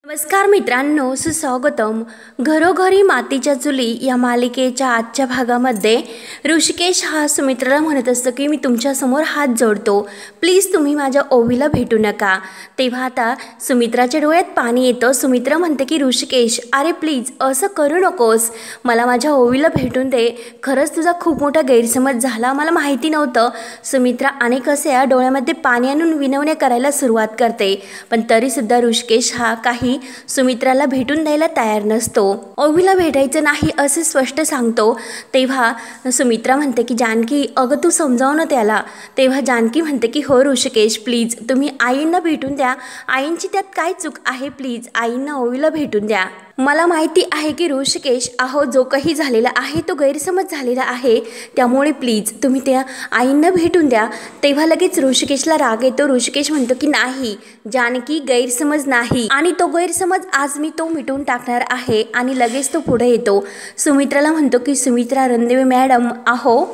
नमस्कार मित्रांनो, सुस्वागतम. घरोघरी मातीच्या चुली या मालिकेच्या आजच्या भागामध्ये ऋषिकेश हा सुमित्राला म्हणत असतो की मी तुमच्यासमोर हात जोडतो, प्लीज तुम्ही माझ्या ओवीला भेटू नका. तेव्हा आता सुमित्राच्या डोळ्यात पाणी येतं. सुमित्रा म्हणते की ऋषिकेश, अरे प्लीज असं करू नकोस, मला माझ्या ओवीला भेटून दे. खरंच तुझा खूप मोठा गैरसमज झाला, मला माहिती नव्हतं. सुमित्रा अनेक असे डोळ्यामध्ये पाणी आणून विनवण्या करायला सुरुवात करते, पण तरीसुद्धा ऋषिकेश हा काही सुमित्राला भेटून द्यायला तयार नसतो. ओवीला भेटायचं नाही असे स्पष्ट सांगतो. तेव्हा सुमित्रा म्हणते की जानकी, अगं तू समजाव ना त्याला. तेव्हा जानकी म्हणते की हो ऋषिकेश, प्लीज तुम्ही आईंना भेटून द्या, आईंची त्यात काय चूक आहे, प्लीज आईंना ओवीला भेटून द्या. मला माहिती आहे की ऋषिकेश, जो काही झालेला आहे तो गैरसमज झालेला आहे, त्यामुळे प्लीज तुम्ही त्या आईंना भेटून द्या. तेव्हा लगेच ऋषिकेशला राग येतो. ऋषिकेश म्हणतो की नाही जानकी, गैरसमज नाही, आणि तो गैरसमज आज मी तो मिटवून टाकणार आहे. आणि लगेच तो पुढे येतो. सुमित्राला म्हणतो की सुमित्रा रणदेवे मॅडम,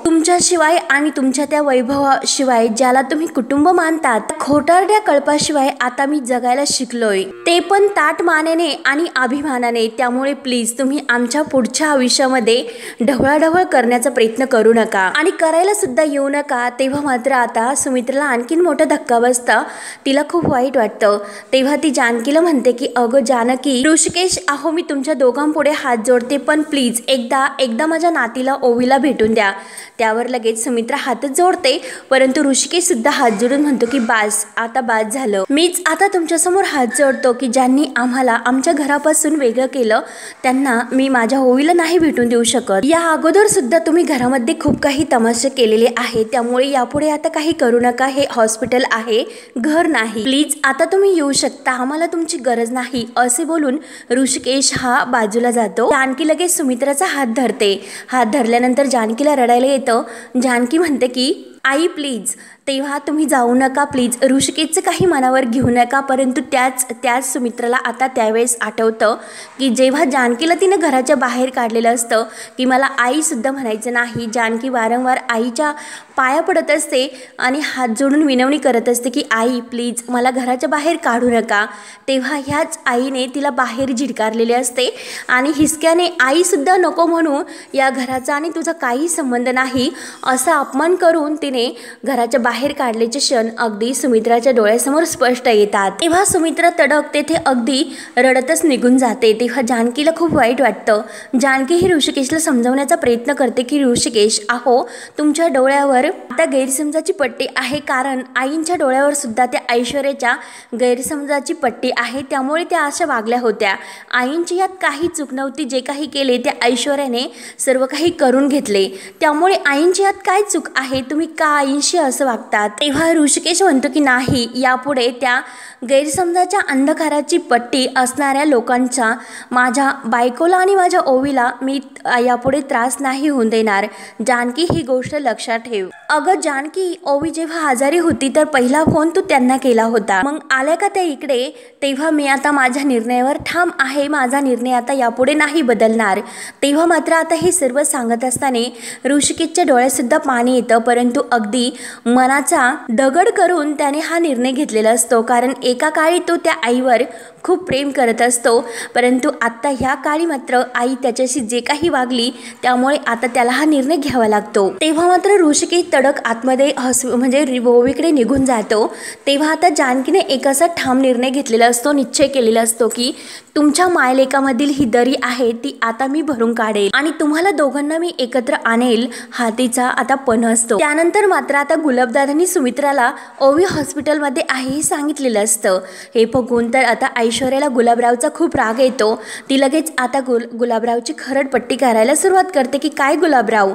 तुमच्याशिवाय आणि तुमच्या त्या वैभवाशिवाय ज्याला तुम्ही कुटुंब मानतात, खोटारड्या कल्पाशिवाय आता मी जगायला शिकलोय, ते पण ताट मानेने आणि अभिमानाने. त्यामुळे प्लीज तुम्ही आमच्या पुढच्या आयुष्यामध्ये ढवळाढवळ करण्याचा प्रयत्न करू नका आणि करायला सुद्धा येऊ नका. तेव्हा मात्र आता सुमित्राला आणखीन मोठा धक्का बसता. तिला खूप वाईट वाटतं. तेव्हा ती जानकीला म्हणते की अगं जानकी, ऋषिकेश, मी तुमच्या दोघांपुढे हात जोडते, पण प्लीज एकदा माझ्या नातीला ओवीला भेटून द्या. त्यावर लगेच सुमित्रा हातच जोडते, परंतु ऋषिकेश सुद्धा हात जोडून म्हणतो की आता बास झालं. मीच आता तुमच्यासमोर हात जोडतो की ज्यांनी आम्हाला आमच्या घरापासून वेगळं केलं, त्यांना मी माझ्या ओवीला नाही भेटून देऊ शकत. या अगोदर सुद्धा तुम्ही घरामध्ये खूप काही तमाशे केलेले आहे, त्यामुळे यापुढे आता काही करू नका. हे हॉस्पिटल आहे, घर नाही. प्लीज आता तुम्ही येऊ शकता, आम्हाला तुमची गरज नाही. असे बोलून ऋषिकेश हा बाजूला जातो. जानकी लगेच सुमित्राचा हात धरते. हात धरल्यानंतर जानकीला रडायला येतं. जानकी म्हणते की आई प्लीज, तेव्हा तुम्ही जाऊ नका प्लीज, ऋषिकेशचं काही मनावर घेऊ नका. परंतु त्याच सुमित्राला आता त्यावेळेस आठवतं की जेव्हा जानकीला तिने घराच्या बाहेर काढलेलं असतं की मला आईसुद्धा म्हणायचं नाही. जानकी वारंवार आईच्या पाया पडत असते आणि हात जोडून विनवणी करत असते की आई प्लीज मला घराच्या बाहेर काढू नका. तेव्हा ह्याच आईने तिला बाहेर झिडकारलेले असते आणि हिसक्याने आईसुद्धा नको म्हणू, या घराचा आणि तुझा काही संबंध नाही असा अपमान करून तिने घराच्या बाहेर काढल्याचे क्षण अगदी सुमित्राच्या डोळ्यासमोर स्पष्ट येतात. तेव्हा सुमित्रा तडक तेथे अगदी रडतच निघून जाते. तेव्हा जानकीला खूप वाईट वाटतं. जानकी ही ऋषिकेशला समजावण्याचा प्रयत्न करते की ऋषिकेश, तुमच्या डोळ्यावर आता गैरसमजाची पट्टी आहे, कारण आईंच्या डोळ्यावर सुद्धा त्या ऐश्वर्याच्या गैरसमजाची पट्टी आहे, त्यामुळे त्या अशा वागल्या होत्या. आईंची यात काही चूक नव्हती. जे काही केले त्या ऐश्वर्याने सर्व काही करून घेतले, त्यामुळे आईंची यात काय चूक आहे, तुम्ही का आईंशी असं वागतात. तेव्हा ऋषिकेश म्हणतो की नाही, यापुढे त्या गैरसमजाच्या अंधकाराची पट्टी असणाऱ्या लोकांचा माझ्या बायकोला आणि माझ्या ओवीला मी यापुढे त्रास नाही होऊन देणार. जानकी ही गोष्ट लक्षात ठेव. अगं जानकी, ओवी जेव्हा आजारी होती तर पहिला फोन तू त्यांना केला होता, मग आल्या का त्या इकडे? तेव्हा मी आता माझ्या निर्णयावर ठाम आहे. माझा निर्णय आता यापुढे नाही बदलणार. तेव्हा मात्र आता हे सर्व सांगत असताना ऋषिकेशच्या डोळ्यात सुद्धा पाणी येतं, परंतु अगदी मनाचा दगड करून त्याने हा निर्णय घेतलेला असतो. कारण एका काळी तो त्या आईवर खूप प्रेम करत असतो, परंतु आत्ता ह्या काळी मात्र आई त्याच्याशी जे काही वागली, त्यामुळे आता त्याला हा निर्णय घ्यावा लागतो. तेव्हा मात्र ऋषिकेश तडक आतमध्ये म्हणजे ओवीकडे निघून जातो. तेव्हा आता जानकीने एक असा ठाम निर्णय घेतलेला असतो, निश्चय केलेला असतो की तुमच्या मायलेकामधील ही दरी आहे ती आता मी भरून काढेल आणि तुम्हाला दोघांना मी एकत्र आणेल. हा तिचा आता पण असतो. त्यानंतर मात्र आता गुलाबदादांनी सुमित्राला ओवी हॉस्पिटलमध्ये आहे हे सांगितलेलं असतं. हे बघून तर आता ऐश्वर्याला गुलाबरावचा खूप राग येतो. ती लगेच आता गुलाबरावची खरडपट्टी करायला सुरुवात करते की काय गुलाबराव,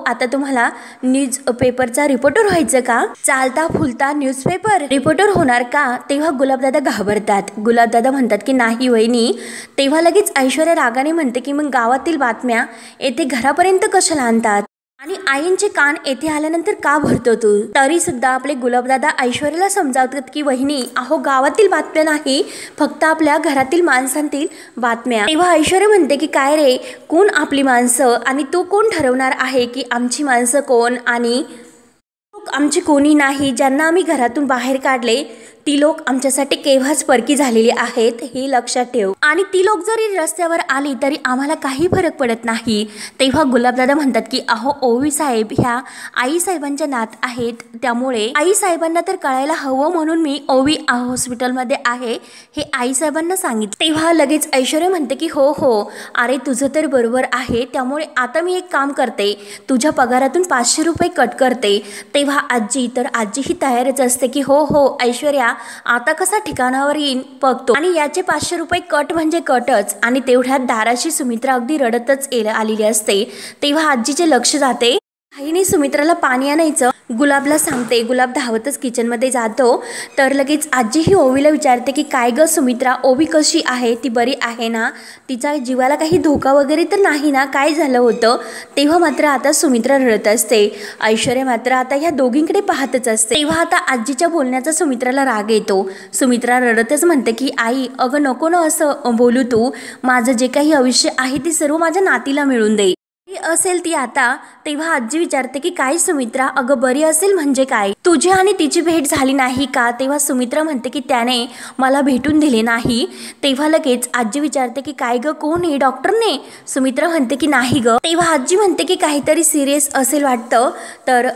आता तुम्हाला न्यूज पेपरचा रिपोर्टर व्हायचं का? चालता फुलता न्यूजपेपर रिपोर्टर होणार का? तेव्हा गुलाबदादा घाबरतात. गुलाबदादा म्हणतात की नाही वहिनी. तेव्हा लगेच ऐश्वर्या रागाने म्हणते की मग गावातील बातम्या येथे घरापर्यंत कशाला आणतात आणि आईंचे कान येथे आल्यानंतर का भरतो तू? तरी सुद्धा आपले गुलाबदादा ऐश्वर्याला समजावतात की वहिनी, गावातील बातम्या नाही, फक्त आपल्या घरातील माणसांतील बातम्या. तेव्हा ऐश्वर्या म्हणते की काय रे, कोण आपली माणसं आणि तू कोण ठरवणार आहे की आमची माणसं कोण आणि आमची कोणी नाही, ज्यांना आम्ही घरातून बाहेर काढले ती लोक आमच्यासाठी केव्हाच परकी झालेली आहेत हे लक्षात ठेव, आणि ती लोक जरी रस्त्यावर आली तरी आम्हाला काही फरक पडत नाही. तेव्हा गुलाबदादा म्हणतात की अहो ओवी साहेब ह्या आई साहेबांच्या नात आहेत, त्यामुळे आई साहेबांना तर कळायला हवं म्हणून मी ओवी हॉस्पिटलमध्ये आहे हे आई साहेबांना सांगितलं. तेव्हा लगेच ऐश्वर्या म्हणते की हो हो अरे तुझं तर बरोबर आहे, त्यामुळे आता मी एक काम करते, तुझ्या पगारातून 500 रुपये कट करते. तेव्हा आजी ही तयारच असते की हो हो ऐश्वर्या आता कसा ठिकाणावर येईन बघतो, आणि याचे 500 रुपये कट म्हणजे कटच. आणि तेवढ्यात दाराशी सुमित्रा अगदी रडतच आलेली असते. तेव्हा आजीचे लक्ष जाते, आईने सुमित्राला पाणी आणायचं गुलाबला सांगते. गुलाब धावतच किचनमध्ये जातो, तर लगेच आजी ही ओवीला विचारते की काय ग सुमित्रा, ओवी कशी आहे, ती बरी आहे ना, तिच्या जीवाला काही धोका वगैरे तर नाही ना, काय झालं होतं. तेव्हा मात्र आता सुमित्रा रडत असते. ऐश्वर्या मात्र आता ह्या दोघींकडे पाहतच असते. तेव्हा आता आजीच्या बोलण्याचा सुमित्राला राग येतो. सुमित्रा रडतच म्हणते की आई अगं नको ना असं बोलू तू, माझं जे काही आयुष्य आहे ते सर्व माझ्या नातीला मिळून दे असेल ती आता. तेव्हा आजी विचारते की काय सुमित्रा, अगं बरी असेल म्हणजे काय, तुझी आणि तिची भेट झाली नाही का. तेव्हा सुमित्रा म्हणते की त्याने मला भेटून दिले नाही. तेव्हा लगेच आजी विचारते की काय ग कोण आहे, डॉक्टरने. सुमित्रा म्हणते की नाही ग. तेव्हा आजी म्हणते की काहीतरी सिरियस असेल वाटतं. तर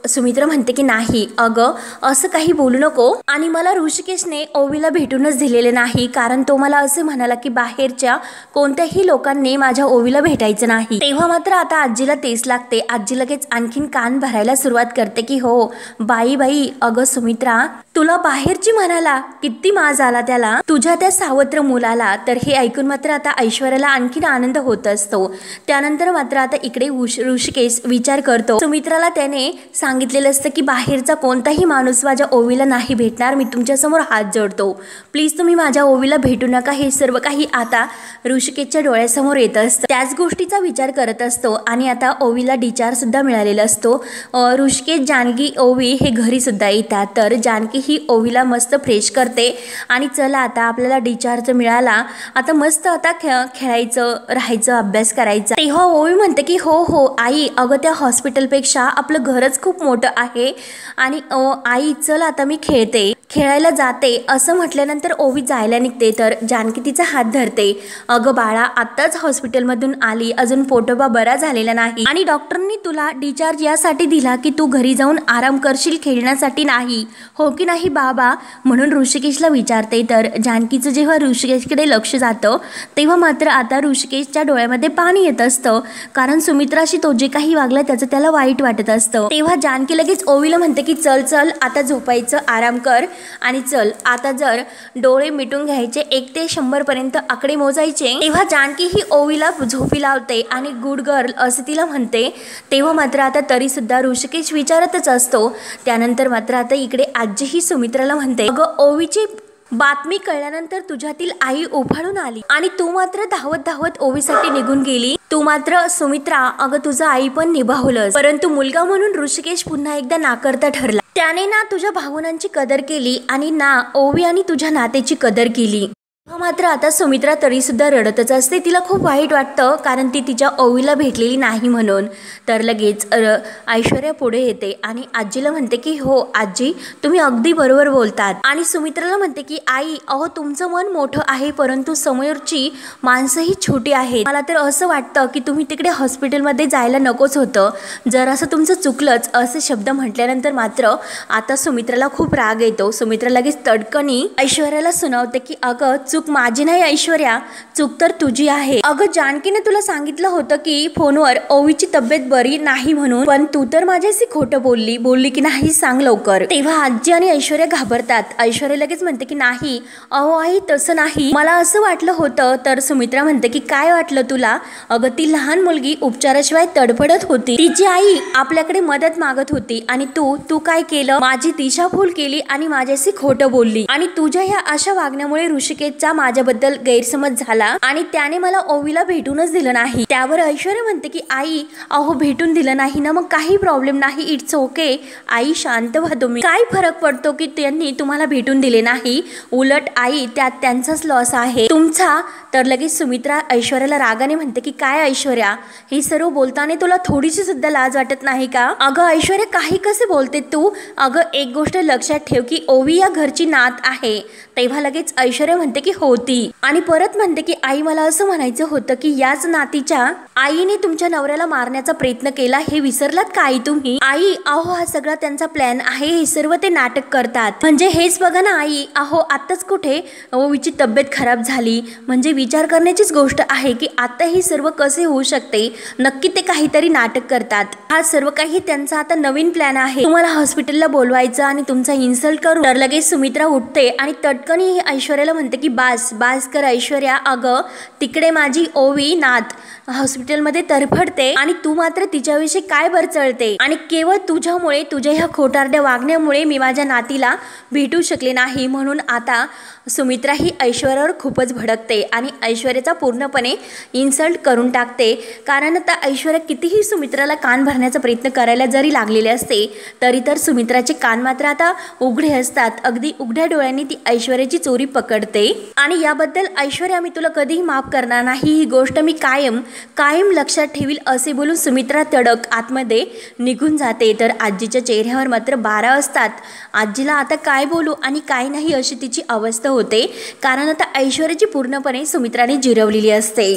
सुमित्रा म्हणते की नाही अगं असं काही बोलू नको, आणि मला ऋषिकेशने ओवीला भेटूनच दिलेले नाही, कारण तो मला असे म्हणाला की बाहेरच्या कोणत्याही लोकांनी माझ्या ओवीला भेटायचं नाही. तेव्हा मात्र आता आजीला तेच लागते. आजी लगेच आणखीन कान भरायला सुरुवात करते की हो बाई अगं सुमित्रा तुला बाहेरची म्हणाला, किती माज आला त्याला, तुझ्या त्या सावत्र मुलाला. तर हे ऐकून मात्र आता ऐश्वर्याला आणखीन आनंद होत असतो. त्यानंतर मात्र आता इकडे ऋषिकेश विचार करतो, सुमित्राला त्याने सांगितलेलं असतं की बाहेरचा कोणताही माणूस माझ्या ओवीला नाही भेटणार, मी तुमच्यासमोर हात जोडतो, प्लीज तुम्ही माझ्या ओवीला भेटू नका. हे सर्व काही आता ऋषिकेशच्या डोळ्यासमोर येत असतं. त्याच गोष्टीचा विचार करत असतो. आणि आता ओवीला डिस्चार्ज सुद्धा मिळालेला असतो. ऋषिकेश जानकी ओवी हे घरी सुद्धा येतात. तर जानकी ही ओवीला मस्त फ्रेश करते, आणि चला आता आपल्याला डिस्चार्ज मिळाला, आता मस्त आता खेळायचं राहायचं अभ्यास करायचा. तेव्हा ओवी म्हणते की हो हो आई अगं त्या हॉस्पिटलपेक्षा आपलं घरच खूप मोठं आहे, आणि आई चल आता मी खेळायला जाते असं म्हटल्यानंतर ओवी जायला निघते. तर जानकी तिचा हात धरते, अगं बाळा आत्ताच हॉस्पिटलमधून आली, अजून पोटोबा बरा झालेला नाही, आणि डॉक्टरनी तुला डिस्चार्ज यासाठी दिला की तू घरी जाऊन आराम करशील, खेळण्यासाठी नाही, हो की नाही बाबा, म्हणून ऋषिकेशला विचारते. तर जानकीचं जेव्हा ऋषिकेशकडे लक्ष जातं तेव्हा मात्र आता ऋषिकेशच्या डोळ्यामध्ये पाणी येत असतं, कारण सुमित्राशी तो जे काही वागला त्याचं त्याला वाईट वाटत असतं. तेव्हा जानकी लगेच ओवीला म्हणते की चल आता झोपायचं, आराम कर, आणि चल आता जर डोळे मिटून घ्यायचे 1 ते 100 पर्यंत आकडे मोजायचे. तेव्हा जानकी ही ओवीला झोपी लावते आणि गुड गर्ल असे तिला म्हणते. तेव्हा मात्र आता तरी सुद्धा ऋषिकेश विचारतच असतो. त्यानंतर मात्र आता इकडे आजी ही सुमित्राला म्हणते, अगं ओवीची बातमी कळल्यानंतर तुझ्यातील आई उफाळून आली, आणि तू मात्र धावत ओवीसाठी निघून गेली. तू मात्र सुमित्रा अगं तुझं आई पण निभावलंस, परंतु मुलगा म्हणून ऋषिकेश पुन्हा एकदा नाकर्ता ठरला. त्याने ना तुझ्या भावनांची कदर केली आणि ना ओवी आणि तुझ्या नातेची कदर केली. मात्र आता सुमित्रा तरी सुद्धा रडतच असते. तिला खूप वाईट वाटतं, कारण ती तिच्या ओवीला भेटलेली नाही म्हणून. तर लगेच ऐश्वर्या पुढे येते आणि आजीला म्हणते की हो आजी तुम्ही अगदी बरोबर बोलतात, आणि सुमित्राला म्हणते की आई अहो तुमचं मन मोठं आहे, परंतु समोरची माणसंही छोटी आहेत. मला तर असं वाटतं की तुम्ही तिकडे हॉस्पिटलमध्ये जायला नकोच होतं, जर असं तुमचं चुकलंच असे शब्द म्हटल्यानंतर मात्र आता सुमित्राला खूप राग येतो. सुमित्रा लगेच तडकनी ऐश्वर्याला सुनावते की अगं चूक माझी नाही ऐश्वर्या, चूक तर तुझी आहे. अगं जानकीने तुला सांगितलं होतं की फोनवर ओवीची तब्येत बरी नाही म्हणून, पण तू तर माझ्याशी खोटं बोलली की नाही सांग लवकर. तेव्हा आजी आणि ऐश्वर्या घाबरतात. ऐश्वर्या लगेच म्हणते की नाही अहो आई तसं नाही, मला असं वाटलं होतं. तर सुमित्रा म्हणते की काय वाटलं तुला? अगं ती लहान मुलगी उपचाराशिवाय तडफडत होती, तिची आई आपल्याकडे मदत मागत होती, आणि तू काय केलं? माझी दिशाभूल केली आणि माझ्याशी खोटं बोलली, आणि तुझ्या ह्या अशा वागण्यामुळे ऋषिकेशचा जान्कीचा माझ्याबद्दल गैरसमज झाला आणि त्याने मला ओवीला भेटूनच दिलं नाही। त्यावर ऐश्वर्या म्हणते की आई अहो भेटून दिलं नाही ना, मग काही प्रॉब्लेम नाही, इट्स ओके। आई शांत व्हा तुम्ही, काय फरक पडतो की त्यांनी तुम्हाला भेटून दिले नाही, उलट आई त्यात त्यांचाच लॉस आहे तुमचा। तर लगेच सुमित्रा ऐश्वर्याला रागाने म्हणते की काय ऐश्वर्या, हे सर्व बोलताना तुला थोडीशी सुद्धा लाज वाटत नाही का? अगं ऐश्वर्या काही कसे बोलते तू? अगं एक गोष्ट लक्षात ठेव की ओवी या घरची नात आहे। तेव्हा लगेच ऐश्वर्या म्हणते की होती आणि परत म्हणते की आई मला असं म्हणायचं होतं की याच नातीच्या आईने तुमच्या नवऱ्याला मारण्याचा प्रयत्न केला, हे विसरलात का आई तुम्ही? आई अहो हा सगळा त्यांचा प्लॅन आहे, हे सर्व ते नाटक करतात। म्हणजे हेच बघा ना आई, अहो आताच कुठे ओवीची तब्येत खराब झाली, म्हणजे विचार करण्याचीच गोष्ट आहे की आता हे सर्व कसे होऊ शकते। नक्की ते काहीतरी नाटक करतात, हा सर्व काही त्यांचा आता नवीन प्लॅन आहे, तुम्हाला हॉस्पिटलला बोलवायचं आणि तुमचा इन्सल्ट करू। तर लगेच सुमित्रा उठते आणि तटकनी ऐश्वर्याला म्हणते की बास बास कर ऐश्वर्या, अगं तिकडे माझी ओवी नात हॉस्पिटलमध्ये तरफडते आणि तू मात्र तिच्याविषयी काय बरचळते आणि केवळ तुझ्यामुळे, तुझ्या ह्या खोटारड्या वागण्यामुळे मी माझ्या नातीला भेटू शकले नाही। म्हणून आता सुमित्रा ही ऐश्वर्यावर खूपच भडकते आणि ऐश्वर्याचा पूर्णपणे इन्सल्ट करून टाकते। कारण आता ऐश्वर्या कितीही सुमित्राला कान भरण्याचा प्रयत्न करायला जरी लागलेले असते तरी तर सुमित्राचे कान मात्र आता उघडे असतात। अगदी उघड्या डोळ्यांनी ती ऐश्वर्याची चोरी पकडते आणि याबद्दल ऐश्वर्या मी तुला कधीही माफ करणार नाही, ही गोष्ट मी कायम कायम लक्षात ठेवील, असे बोलून सुमित्रा तडक आतमध्ये निघून जाते। तर आजीच्या चेहऱ्यावर मात्र 12 असतात। आजीला आता काय बोलू आणि काय नाही अशी तिची अवस्था होते, कारण आता ऐश्वर्याची पूर्णपणे सुमित्राने जिरवलेली असते,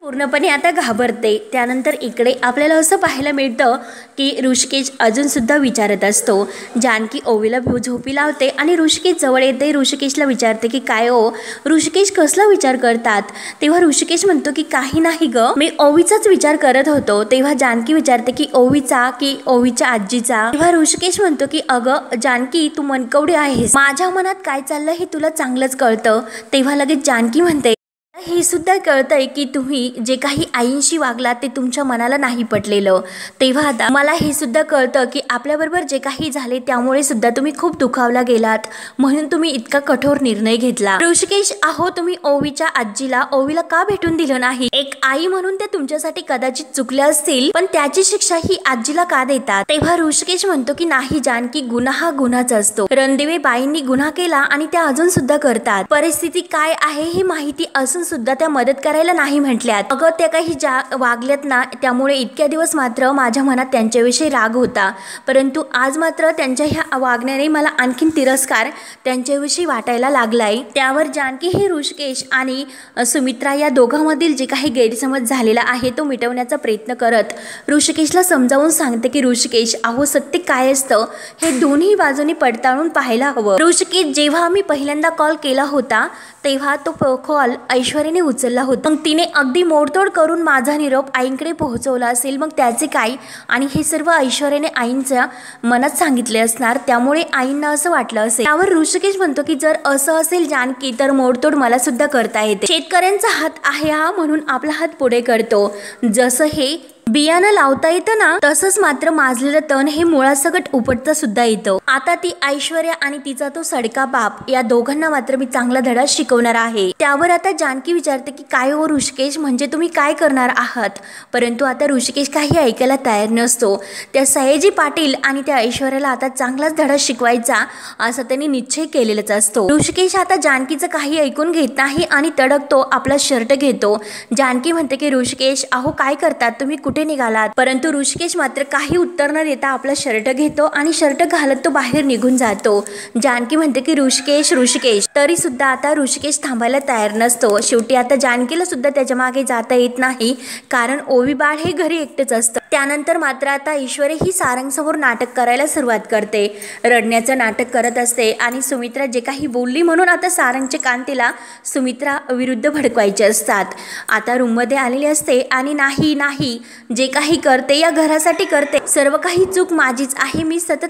पूर्णपणे आता घाबरते। त्यानंतर इकडे आपल्याला असं पाहायला मिळतं की ऋषिकेश अजून सुद्धा विचारत असतो। जानकी ओवीला झोपी लावते आणि ऋषिकेश जवळ येते, ऋषिकेशला विचारते की काय ओ ऋषिकेश कसला विचार करतात? तेव्हा ऋषिकेश म्हणतो की काही नाही ग, मी ओवीचाच विचार करत होतो। तेव्हा जानकी विचारते की ओवीचा की ओवीच्या आजीचा? तेव्हा ऋषिकेश म्हणतो की अगं जानकी तू मनकवडी आहेस, माझ्या मनात काय चाललं हे तुला चांगलंच कळतं। तेव्हा लगेच जानकी म्हणते हे सुद्धा कळतंय की तुम्ही जे काही आईंशी वागलात ते तुमच्या मनाला नाही पटलेलं। तेव्हा आता मला हे सुद्धा कळतं की आपल्याबरोबर जे काही झाले त्यामुळे सुद्धा तुम्ही खूप दुखावला गेलात, म्हणून तुम्ही इतका कठोर निर्णय घेतला। ऋषिकेश अहो तुम्ही ओवीच्या आजीला ओवीला का भेटून दिलं नाही? एक आई म्हणून ते तुमच्यासाठी कदाचित चुकल्या असतील, पण त्याची शिक्षा ही आजीला का देतात? तेव्हा ऋषिकेश म्हणतो की नाही जानकी, गुन्हा हा गुन्हाच असतो। रणदिवे बाईंनी गुन्हा केला आणि त्या अजून सुद्धा करतात, परिस्थिती काय आहे हे माहिती असून सुद्धा त्या मदत करायला नाही म्हटल्यात। अगं त्या काही ज्या वागल्यात ना त्यामुळे इतक्या दिवस मात्र माझ्या मनात त्यांच्याविषयी राग होता, परंतु आज मात्र त्यांच्या ह्या वागण्याने मला आणखीन तिरस्कार त्यांच्याविषयी वाटायला लागलाय। त्यावर जानकी हे ऋषिकेश आणि सुमित्रा या दोघांमधील जे काही गैरसमज झालेला आहे तो मिटवण्याचा प्रयत्न करत ऋषिकेशला समजावून सांगते की ऋषिकेश अहो सत्य काय असतं हे दोन्ही बाजूनी पडताळून पाहायला हवं। ऋषिकेश जेव्हा मी पहिल्यांदा कॉल केला होता तेव्हा तो कॉल ऐश्वर्याने उचलला होता, मग तिने अगदी मोडतोड करून माझा निरोप आईंकडे पोहोचवला असेल, मग त्याचे काय? आणि हे सर्व ऐश्वर्याने आईंच्या मनात सांगितले असणार, त्यामुळे आईंना असं वाटलं असेल। त्यावर ऋषिकेश म्हणतो की जर असं असेल जानकी तर मोडतोड मला सुद्धा करता येते, शेतकऱ्यांचा हात आहे हा म्हणून आपला हात पुढे करतो। जसं हे बियाणं लावता येतं ना तसंच मात्र माजलेलं तण हे मुळासकट उपटता सुद्धा येतं। आता ती ऐश्वर्या आणि तिचा तो सडका बाप या दोघांना मात्र मी चांगला धडा शिकवणार आहे। त्यावर आता जानकी विचारते की काय हो ऋषिकेश, म्हणजे तुम्ही काय करणार आहात? परंतु आता ऋषिकेश काही ऐकायला तयार नसतो। त्या सयाजी पाटील आणि त्या ऐश्वर्याला आता चांगलाच धडा शिकवायचा असा त्यांनी निश्चय केलेलाच असतो। ऋषिकेश आता जानकीचं काही ऐकून घेत नाही आणि तडकतो आपला शर्ट घेतो। जानकी म्हणते की ऋषिकेश अहो काय करतात तुम्ही, कुठे निघालात? परंतु ऋषिकेश मात्र काही उत्तर न देता आपला शर्ट घेतो आणि शर्ट घालत तो बाहेर निघून जातो। जानकी म्हणते की ऋषिकेश ऋषिकेश, तरी सुद्धा आता ऋषिकेश थांबायला तयार नसतो। शेवटी आता जानकीला सुद्धा त्याच्या मागे जाता येत नाही, कारण ओवी बाळ हे घरी एकटेच असतं। त्यानंतर मात्र आता ऐश्वर्या ही सारंगसमोर नाटक करायला सुरुवात करते, रडण्याचं नाटक करत असते आणि सुमित्रा जे काही बोलली म्हणून आता सारंगचे कान तिला सुमित्रा विरुद्ध भडकवायचे असतात। आता रूममध्ये आलेली असते आणि नाही नाही जे काही करते या घरासाठी करते, सर्व काही चूक माझीच आहे, मी सतत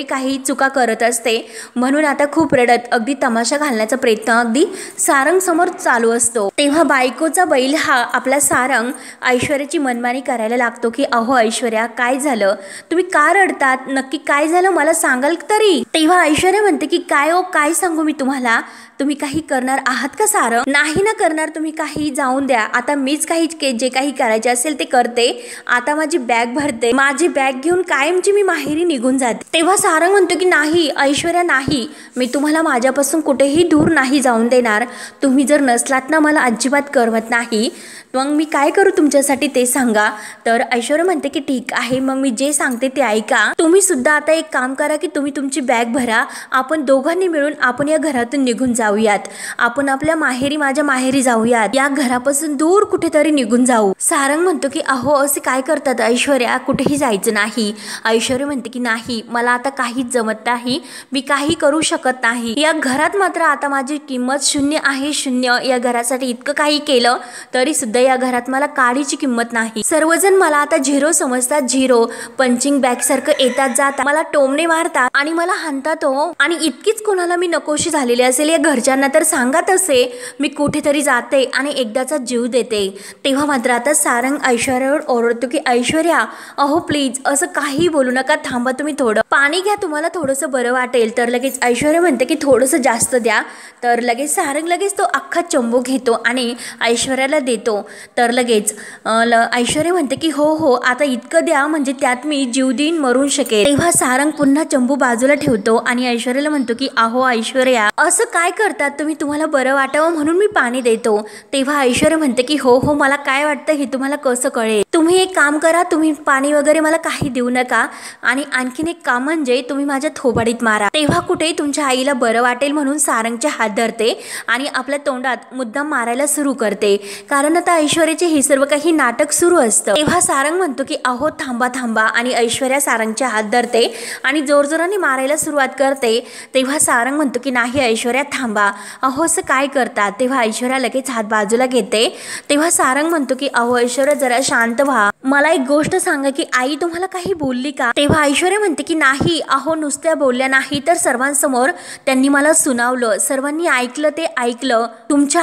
काही चुका करत असते, म्हणून आता खूप रडत अगदी तमाशा घालण्याचा प्रयत्न अगदी सारंग समोर चालू असतो। तेव्हा बायकोचा बैल हा आपला सारंग ऐश्वर्याची मनमानी करायला लागतो की अहो ऐश्वर्या काय झालं, तुम्ही का रडतात, नक्की काय झालं मला सांगाल तरी? तेव्हा ऐश्वर्या म्हणते की काय ओ काय सांगू मी तुम्हाला, तुम्ही काही करणार आहात का सारंग? नाही ना करणार तुम्ही काही, जाऊन द्या आता, मीच काही जे काही करायचे असेल ते करते, आता माझी बॅग भरते, माझी बॅग घेऊन कायमची मी माहेरी निघून जाते. तेव्हा सारंग म्हणतो की नाही ऐश्वर्या नाही, मी तुम्हाला माझ्यापासून कुठेही दूर नाही जाऊन देणार. तुम्ही जर नसलात ना मला अजिबात करमत नाही, मग मी काय करू तुमच्यासाठी ते सांगा. तर ऐश्वर्या म्हणते की ठीक आहे, मग मी जे सांगते ते ऐका. तुम्ही सुद्धा आता एक काम करा की तुम्ही तुमची बॅग भरा, आपण दोघांनी मिळून आपण या घरातून निघून जाऊयात, आपण आपल्या माहेरी, माझ्या माहेरी जाऊयात, या घरापासून दूर कुठेतरी निघून जाऊ. सारंग म्हणतो की अहो असे काय करतात ऐश्वर्या, कुठेही जायचं नाही. ऐश्वर्या म्हणते की नाही मला आता काहीच जमत नाही, मी काही करू शकत नाही, या घरात मात्र आता माझी किंमत शून्य आहे, शून्य. या घरासाठी इतकं काही केलं तरी सुद्धा या घरात मला काडीची किंमत नाही. सर्वजण मला आता झिरो समजतात, झिरो. पंचिंग बॅग सारखं येतात जातात, मला टोमणे मारतात आणि मला हाणतात हो. आणि इतकीच कोणाला मी नकोशी झालेली असेल या घरच्यांना तर सांगा तसे, मी कुठेतरी जाते आणि एकदाचा जीव देते. तेव्हा मात्र आता सारंग ऐश्वर्यावर ओरडतो की ऐश्वर्या अहो प्लीज असं काही बोलू नका, थांबा तुम्ही, थोडं पाणी घ्या, तुम्हाला थोडंसं बरं वाटेल. तर लगेच ऐश्वर्या म्हणते की थोडंसं जास्त द्या. तर लगेच सारंग लगेच तो अख्खा चंबू घेतो आणि ऐश्वर्याला देतो. तर लगेच ऐश्वर्या म्हणते की हो हो आता इतकं द्या म्हणजे त्यात मी जीव देऊन मरून शकेल. तेव्हा सारंग पुन्हा चंबू बाजूला ठेवतो आणि ऐश्वर्याला म्हणतो की अहो ऐश्वर्या असं काय करतात तुम्ही, तुम्हाला बरं वाटावं म्हणून मी पाणी देतो. तेव्हा ऐश्वर्या म्हणते की हो हो मला काय वाटतं हे तुम्हाला कसं कळेल, तुम्ही एक काम करा, तुम्ही पाणी वगैरे मला काही देऊ नका आणि आणखीन एक काम म्हणजे तुम्ही माझ्या थोबाडीत मारा, तेव्हा कुठे तुमच्या आईला बरं वाटेल. म्हणून सारंगचे हात धरते आणि आपल्या तोंडात मुद्दाम मारायला सुरू करते, कारण आता ऐश्वर्याचे हे सर्व काही नाटक सुरू असतं. तेव्हा सारंग म्हणतो की अहो थांबा थांबा आणि ऐश्वर्या सारंगच्या हात धरते आणि जोरजोराने मारायला सुरुवात करते. तेव्हा सारंग म्हणतो की नाही ऐश्वर्या थांबा, अहो असं काय करतात. तेव्हा ऐश्वर्या लगेच हात बाजूला घेते. तेव्हा सारंग म्हणतो की अहो ऐश्वर्या जरा शांत व्हा, मला एक गोष्ट सांगा की आई तुम्हाला काही बोलली का. तेव्हा ऐश्वर्या म्हणते की नाही अहो नुसत्या बोलल्या नाही तर सर्वांसमोर त्यांनी मला सुनावलं, सर्वांनी ऐकलं, ते ऐकलं, तुमच्या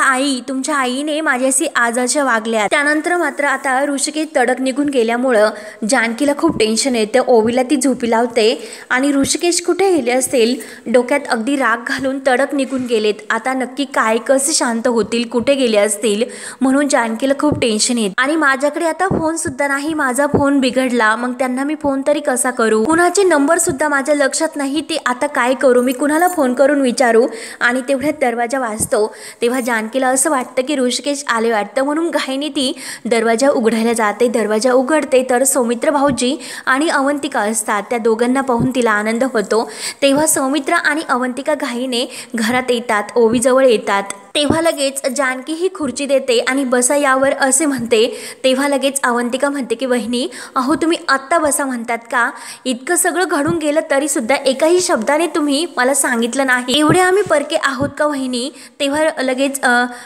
आईने माझ्याशी आजाच्या वागल्या. त्यानंतर मात्र आता ऋषिकेश तडक निघून गेल्यामुळं जानकीला खूप टेन्शन येते. ओवीला ती झोपी लावते आणि ऋषिकेश कुठे गेले असतील, डोक्यात अगदी राग घालून तडक निघून गेलेत. आता नक्की काय, कसे शांत होतील, कुठे गेले असतील, म्हणून जानकीला खूप टेन्शन येत. आणि माझ्याकडे आता फोन सुद्धा नाही, माझा फोन बिघडला, मग त्यांना मी फोन तरी कसा करू, कुणाचे नंबर सुद्धा माझ्या लक्षात नाही, ते आता काय करू, मी कुणाला फोन करून विचारू. आणि तेवढ्यात दरवाजा वाजतो. तेव्हा जानकीला असं वाटतं की ऋषिकेश आले वाटतं, म्हणून घाईने ती दरवाजा उघडायला जाते. दरवाजा उघडते तर सौमित्र भाऊजी आणि अवंतिका असतात, त्या दोघांना पाहून तिला आनंद होतो. तेव्हा सौमित्र आणि अवंतिका घाईने घरात येतात, ओवीजवळ येतात. तेव्हा लगेच जानकी ही खुर्ची देते आणि बसा यावर असे म्हणते. तेव्हा लगेच अवंतिका म्हणते की वहिनी अहो तुम्ही आत्ता बसा म्हणतात का, इतकं सगळं घडून गेलं तरी सुद्धा एकाही शब्दाने तुम्ही मला सांगितलं नाही, एवढे आम्ही परके आहोत का वहिनी. तेव्हा लगेच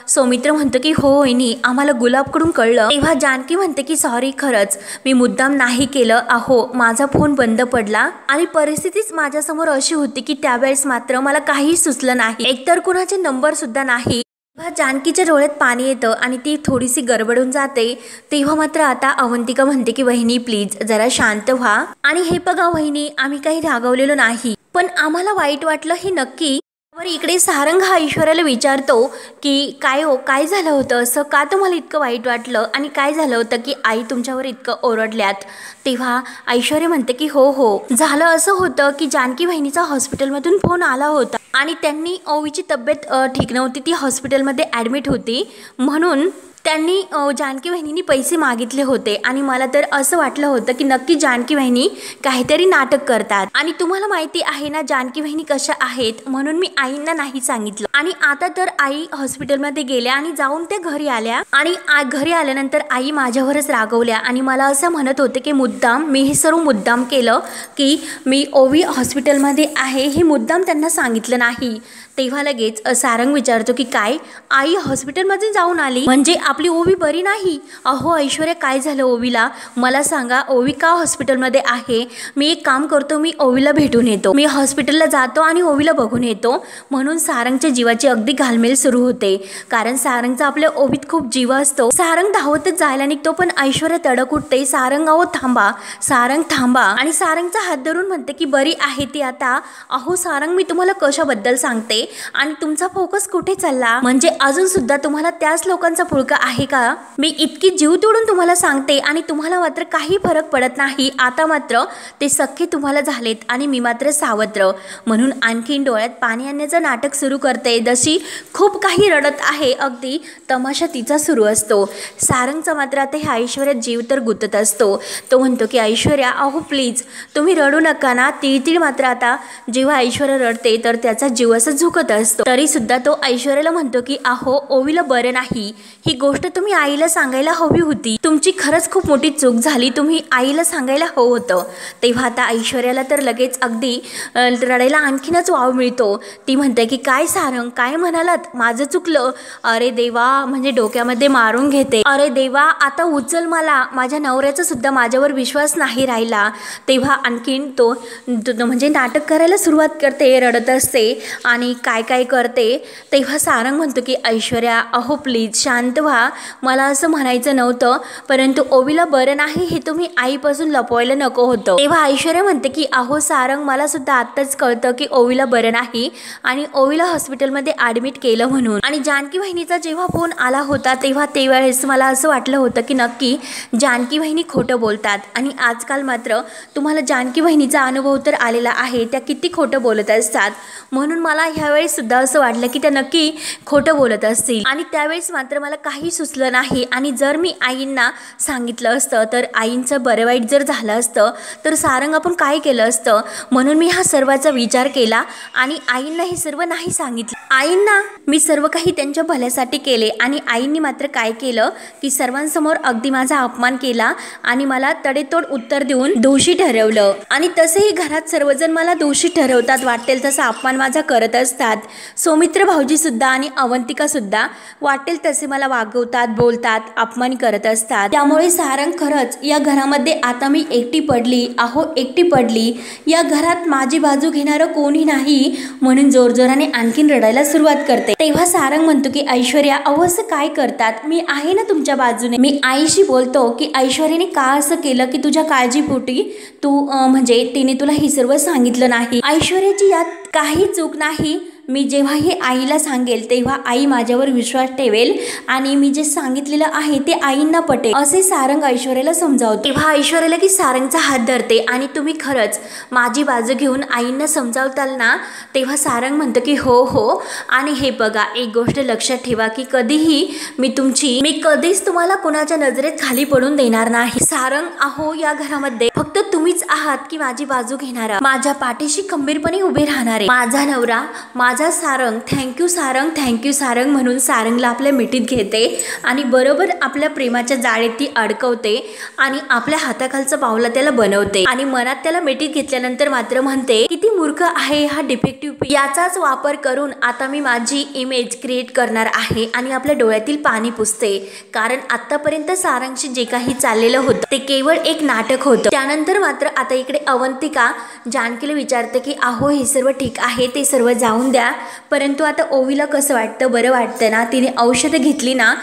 सौमित्र म्हणतो की हो वहिनी आम्हाला गुलाबकडून कळलं. तेव्हा जानकी म्हणते की सॉरी, खरंच मी मुद्दाम नाही केलं, अहो माझा फोन बंद पडला आणि परिस्थितीच माझ्यासमोर अशी होती की त्यावेळेस मात्र मला काही सुचलं नाही, एकतर कुणाचे नंबर सुद्धा नाही. जानकीच्या डोळ्यात पाणी येतं आणि ती थोडीशी गडबडून जाते. तेव्हा मात्र आता अवंतिका म्हणते की वहिनी प्लीज जरा शांत व्हा आणि हे बघा वहिनी आम्ही काही रागवलेलो नाही, पण आम्हाला वाईट वाटलं हे नक्की. इकडे सारंग हा ऐश्वर्याला विचारतो की काय हो, काय झालं होतं असं, का तुम्हाला इतकं वाईट वाटलं आणि काय झालं होतं की आई तुमच्यावर इतकं ओरडल्यात. तेव्हा ऐश्वर्या म्हणते की हो हो झालं असं होतं की जानकी बहिणीचा हॉस्पिटलमधून फोन आला होता आणि त्यांनी ओवीची तब्येत ठीक नव्हती, ती हॉस्पिटलमध्ये ॲडमिट होती, म्हणून त्यांनी जानकी बहिणींनी पैसे मागितले होते आणि मला तर असं वाटलं होतं की नक्की जानकी बहिणी काहीतरी नाटक करतात. आणि तुम्हाला माहिती आहे ना जानकी बहिणी कशा आहेत, म्हणून मी आईंना नाही सांगितलं. आणि आता तर आई हॉस्पिटलमध्ये गेल्या आणि जाऊन त्या घरी आल्या आणि घरी आल्यानंतर आई माझ्यावरच रागवल्या आणि मला असं म्हणत होते की मुद्दाम मी हे सर्व मुद्दाम केलं की मी ओवी हॉस्पिटलमध्ये आहे हे मुद्दाम त्यांना सांगितलं नाही. तेव्हा लगेच सारंग विचारतो की काय, आई हॉस्पिटलमध्ये जाऊन आली म्हणजे आपली ओवी बरी नाही. अहो ऐश्वर्या काय झालं ओवीला, मला सांगा ओवी का हॉस्पिटलमध्ये आहे. मी एक काम करतो, मी ओवीला भेटून येतो, मी हॉस्पिटलला जातो आणि ओवीला बघून येतो. म्हणून सारंगच्या जीवाची अगदी घालमेल सुरू होते, कारण सारंगचा आपल्या ओवीत खूप जीव असतो. सारंग धावतच जायला निघतो पण ऐश्वर्या तडक उठते. सारंग अहो थांबा, सारंग थांबा. आणि सारंगचा हात धरून म्हणते की बरी आहे ती आता. अहो सारंग मी तुम्हाला कशाबद्दल सांगते, आणि तुमचा फोकस कुठे चालला? म्हणजे अजून सुद्धा तुम्हाला त्याच लोकांचा पुळका आहे का? मी इतकी जीव तोडून तुम्हाला सांगते आणि तुम्हाला मात्र काही फरक पडत नाही. आता मात्र ते सख्खे तुम्हाला झालेत आणि मी मात्र सावत्र. म्हणून आणखीन डोळ्यात पाणी आणण्याचं नाटक सुरू करते. जशी खूप काही रडत आहे, अगदी तमाशा तिचा सुरू असतो. सारंगचा मात्र आता हे ऐश्वर्यात जीव तर गुंतत असतो. तो म्हणतो की ऐश्वर्या, अहो प्लीज तुम्ही रडू नका ना. तिळतिळ मात्र आता जेव्हा ऐश्वर्या रडते तर त्याचा जीव असा झुकत असतो. तरी सुद्धा तो ऐश्वर्याला म्हणतो की अहो ओवीला बरं नाही, ही गोष्ट तुम्ही आईला सांगायला हवी होती. तुमची खरंच खूप मोठी चूक झाली, तुम्ही आईला सांगायला हवं होतं. तेव्हा आता ऐश्वर्याला तर लगेच अगदी रडायला आणखीनच वाव मिळतो. ती म्हणते की काय सारंग, काय म्हणालात, माझं चुकलं. अरे देवा, म्हणजे डोक्यामध्ये मारून घेते. अरे देवा, आता उचल मला, माझ्या नवऱ्याचा सुद्धा माझ्यावर विश्वास नाही राहिला. तेव्हा आणखीन तो म्हणजे नाटक करायला सुरुवात करते, रडत असते आणि काय काय करते. तेव्हा सारंग म्हणतो की ऐश्वर्या, अहो प्लीज शांत व्हा, मला असं म्हणायचं नव्हतं, परंतु ओवीला बरं नाही हे तुम्ही आईपासून लपवायला नको होतं. तेव्हा ऐश्वर्या म्हणते की अहो सारंग, मला सुद्धा आत्ताच कळतं की ओवीला बरं नाही आणि ओवीला हॉस्पिटलमध्ये ॲडमिट केलं म्हणून. आणि जानकी वहिनीचा जेव्हा फोन आला होता तेव्हा त्यावेळेस मला असं वाटलं होतं की नक्की जानकी वहिनी खोटं बोलतात. आणि आजकाल मात्र तुम्हाला जानकी वहिनीचा अनुभव तर आलेला आहे, त्या किती खोटं बोलत असतात. म्हणून मला ह्यावेळेस सुद्धा असं वाटलं की त्या नक्की खोटं बोलत असतील. आणि त्यावेळेस मात्र मला काही सुचलं नाही. आणि जर मी आईंना सांगितलं असतं तर आईंचं बरं वाईट जर झालं असतं तर सारंग आपण काय केलं असतं. म्हणून मी हा सर्वाचा विचार केला आणि आईंना हे सर्व नाही सांगितलं. आईंना मी सर्व काही त्यांच्या भल्यासाठी केले आणि आईंनी मात्र काय केलं की सर्वांसमोर अगदी माझा अपमान केला आणि मला तडेतोड उत्तर देऊन दोषी ठरवलं. आणि तसेही घरात सर्वजण मला दोषी ठरवतात, वाटेल तसा अपमान माझा करत असतात. सौमित्र भाऊजी सुद्धा आणि अवंतिका सुद्धा वाटेल तसे मला वागवतात, बोलतात, अपमान करत असतात. त्यामुळे सारंग, खरंच या घरामध्ये आता मी एकटी पडली, अहो एकटी पडली. या घरात माझी बाजू घेणारं कोणी नाही. म्हणून जोरजोराने आणखीन रडायला सुरुवात करते. तेव्हा सारंग म्हणतो की ऐश्वर्या, अहो असं काय करतात, मी आहे ना तुमच्या बाजूने. मी आईशी बोलतो की ऐश्वर्याने का असं केलं की तुझ्या काळजीपोटी तू म्हणजे तिने तुला हे सर्व सांगितलं नाही. ऐश्वर्याची यात काही चूक नाही. मी जेव्हा हे आईला सांगेल तेव्हा आई माझ्यावर विश्वास ठेवेल आणि मी जे सांगितलेलं आहे ते आईंना पटेल, असे सारंग ऐश्वर्याला समजावतो. तेव्हा ऐश्वर्याला की सारंगचा हात धरते आणि तुम्ही खरंच माझी बाजू घेऊन आईंना समजावताल ना. तेव्हा सारंग म्हणतं की हो हो. आणि हे बघा, एक गोष्ट लक्षात ठेवा की कधीही मी कधीच तुम्हाला कुणाच्या नजरेत खाली पडून देणार नाही. सारंग, अहो या घरामध्ये फक्त तुम्हीच आहात की माझी बाजू घेणारा, माझ्या पाठीशी खंबीरपणे उभे राहणारे, माझा नवरा, माझा सारंग. थँक्यू सारंग, थँक्यू सारंग म्हणून सारंगला आपल्या मिठीत घेते आणि बरोबर आपल्या प्रेमाच्या जाळीत ती अडकवते आणि आपल्या हाताखालचं पावला त्याला बनवते. आणि मनात त्याला मिठीत घेतल्यानंतर मात्र म्हणते, किती मूर्ख आहे हा डिफेक्टिव्ह, याचाच वापर करून आता मी माझी इमेज क्रिएट करणार आहे आणि आपल्या डोळ्यातील पाणी पुसते. कारण आतापर्यंत सारंगशी जे काही चाललेलं होतं ते केवळ एक नाटक होतं. त्यानंतर मात्र आता इकडे अवंतिका जानकीला विचारते की अहो हे सर्व ठीक आहे, ते सर्व जाऊन द्या, परंतु आता ओवीला कसं वाटतं, बरं वाटतं ना, तिने औषधं घेतली ना.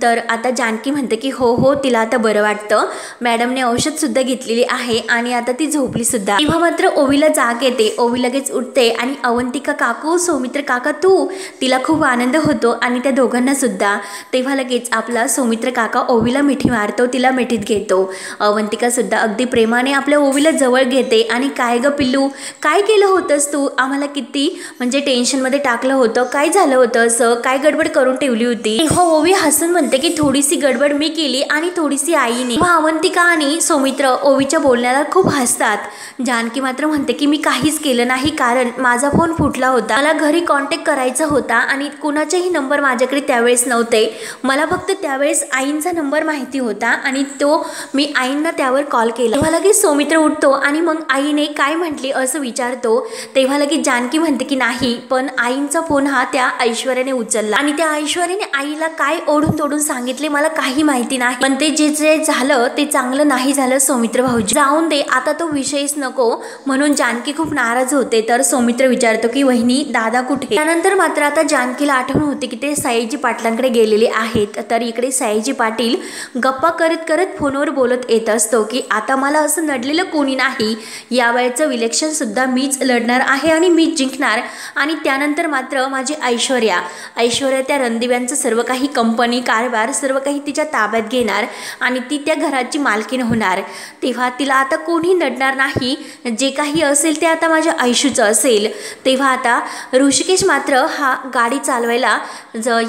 तर आता जानकी म्हणते की हो हो, तिला आता बरं वाटतं, मॅडमने औषधसुद्धा घेतलेली आहे आणि आता ती झोपली सुद्धा. तेव्हा मात्र ओवीला जाग येते. ओवी लगेच उठते आणि अवंतिका, काकू, सौमित्र काका तू, तिला खूप आनंद होतो आणि त्या दोघांना सुद्धा. तेव्हा लगेच आपला सौमित्र काका ओवीला मिठी मारतो, तिला मिठीत घेतो. अवंतिका सुद्धा अगदी प्रेमाने आपल्या ओवीला जवळ घेते आणि काय ग पिल्लू, काय केलं होतंस तू, आम्हाला किती म्हणजे टेन्शनमध्ये टाकलं होतं, काय झालं होतं, असं काय गडबड करून ठेवली होती. हो, ओवी हसून म्हणते की थोडीशी गडबड मी केली आणि थोडीशी आईने. अवंतिका आणि सौमित्र ओवीच्या बोलण्याला खूप हसतात. जानकी मात्र म्हणते की मी काहीच केलं नाही, कारण माझा फोन फुटला होता, मला घरी कॉन्टॅक्ट करायचा होता आणि कुणाचेही नंबर माझ्याकडे त्यावेळेस नव्हते, मला फक्त त्यावेळेस आईंचा नंबर माहिती होता आणि तो मी आईंना त्यावर कॉल केला. तेव्हा लगेच सौमित्र उठतो आणि मग आईने काय म्हटली असं विचारतो. तेव्हा लगेच जानकी म्हणते की नाही, पण आईंचा फोन हा त्या ऐश्वर्याने उचलला आणि त्या ऐश्वर्याने आईला काय ओढून सोडून सांगितले मला काही माहिती नाही, पण ते जे झालं ते चांगलं नाही झालं सौमित्र भाऊजी, जाऊन दे आता तो विषयच नको, म्हणून जानकी खूप नाराज होते. तर सौमित्र विचारतो की वहिनी दादा कुठे. त्यानंतर मात्र आता जानकीला आठवण होते की ते सयाजी पाटलांकडे गेलेले आहेत. तर इकडे सयाजी पाटील गप्पा करत करत फोनवर बोलत येत असतो की आता मला असं नडलेलं कोणी नाही, यावेळेचं इलेक्शन सुद्धा मीच लढणार आहे आणि मीच जिंकणार. आणि त्यानंतर मात्र माझी ऐश्वर्या त्या रणदिव्यांचं सर्व काही कंपनी कारभार सर्व काही तिच्या ताब्यात घेणार आणि ती त्या घराची मालकीण होणार. तेव्हा तिला आता कोणी नडणार नाही, जे काही असेल ते आता माझ्या आयुष्याचं असेल. तेव्हा आता ऋषिकेश मात्र हा गाडी चालवायला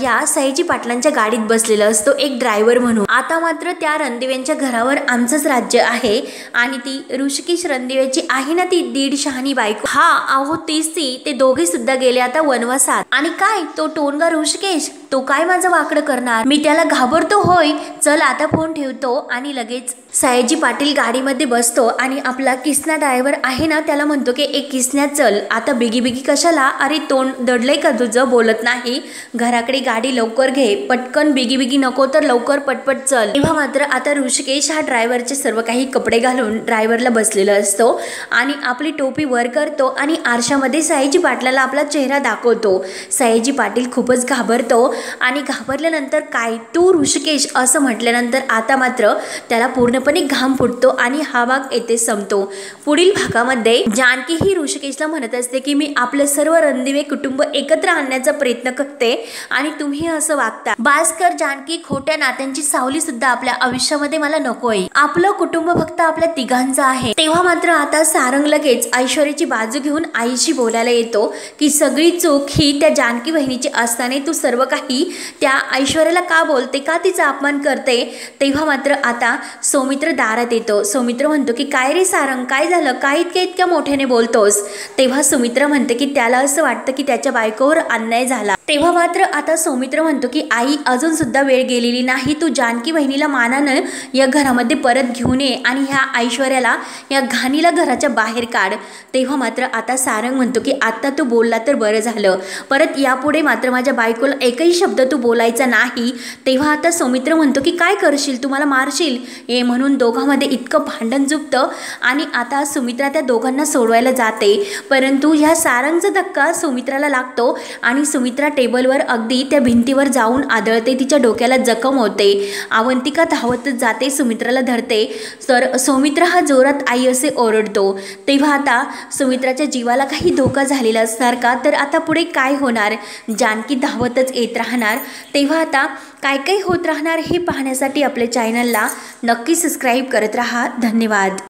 या सयाजी पाटलांच्या गाडीत बसलेला असतो एक ड्रायव्हर म्हणून. आता मात्र त्या रणदिव्यांच्या घरावर आमचंच राज्य आहे आणि ती ऋषिकेश रणदिव्याची आहे ना ती दीड शहाणी बायको. हा अहो तीच ती. ते दोघे सुद्धा गेले आता वनवासात. आणि काय तो टोनगा ऋषिकेश, तो काय माझं वाकडं करणार, मी त्याला घाबरतो होय. चल आता फोन ठेवतो आणि लगेच सयाजी पाटील गाडीमध्ये बसतो आणि आपला किसना ड्रायव्हर आहे ना त्याला म्हणतो की एक किसन्या चल आता, बिगी बिगी कशाला, अरे तोंड दडलंय का तुझं, बोलत नाही, घराकडे गाडी लवकर घे पटकन, बिगी बिगी नको तर लवकर पटपट चल. तेव्हा मात्र आता ऋषिकेश हा ड्रायव्हरचे सर्व काही कपडे घालून ड्रायव्हरला बसलेला असतो आणि आपली टोपी वर करतो आणि आरशामध्ये सयाजी पाटलाला आपला चेहरा दाखवतो. सयाजी पाटील खूपच घाबरतो आणि घाबरल्यानंतर काय तू ऋषिकेश असं म्हटल्यानंतर आता मात्र त्याला पूर्णपणे घाम फुटतो आणि हा भाग येथे संपतो. पुढील भागामध्ये जानकी ही ऋषिकेशला म्हणत असते की मी आपलं सर्व रणदिवे कुटुंब एकत्र आणण्याचा प्रयत्न करते आणि तुम्ही असं वागता. बास्कर जानकी खोट्या नात्यांची सावली सुद्धा आपल्या आयुष्यामध्ये मला नकोय, आपलं कुटुंब फक्त आपल्या तिघांचं आहे. तेव्हा मात्र आता सारंग लगेच ऐश्वर्याची बाजू घेऊन आईशी बोलायला येतो की सगळी चूक ही त्या जानकी बहिणीची असताना तू सर्व काही त्या ऐश्वर्याला का बोलते, का तिचा अपमान करते. तेव्हा मात्र आता सौमित्र दारात येतो. सौमित्र म्हणतो की काय रे सारंग, काय झालं, काय इतक्या मोठ्याने बोलतोस. तेव्हा सौमित्र म्हणते की त्याला असं वाटतं की त्याच्या बायकोवर अन्याय झाला. तेव्हा मात्र आता सौमित्र म्हणतो की आई अजून सुद्धा वेळ गेलेली नाही, तू जानकी बहिणीला मानानं या घरामध्ये परत घेऊन ये आणि ह्या ऐश्वर्याला या घाणीला घराच्या बाहेर काढ. तेव्हा मात्र आता सारंग म्हणतो की आता तू बोलला तर बरं झालं, परत यापुढे मात्र माझ्या बायकोला एकही शब्द तू बोलायचा नाही. तेव्हा आता सौमित्र म्हणतो की काय करशील, तू मला मारशील, हे म्हणून दोघांमध्ये इतकं भांडण जुपतं आणि आता सुमित्रा त्या दोघांना सोडवायला जाते. परंतु ह्या सारंगचा धक्का सुमित्राला लागतो आणि सुमित्रा टेबलवर अगदी त्या भिंतीवर जाऊन आदळते, तिच्या डोक्याला जखम होते. अवंतिका धावतच जाते, सुमित्राला धरते. तर सौमित्र हा जोरात आई असे ओरडतो. तेव्हा आता सुमित्राच्या जीवाला काही धोका झालेला असणार का, तर आता पुढे काय होणार, जानकी धावतच येत राहणार. तेव्हा आता काय काय होत राहणार हे पाहण्यासाठी आपल्या चॅनलला नक्की सबस्क्राईब करत राहा. धन्यवाद.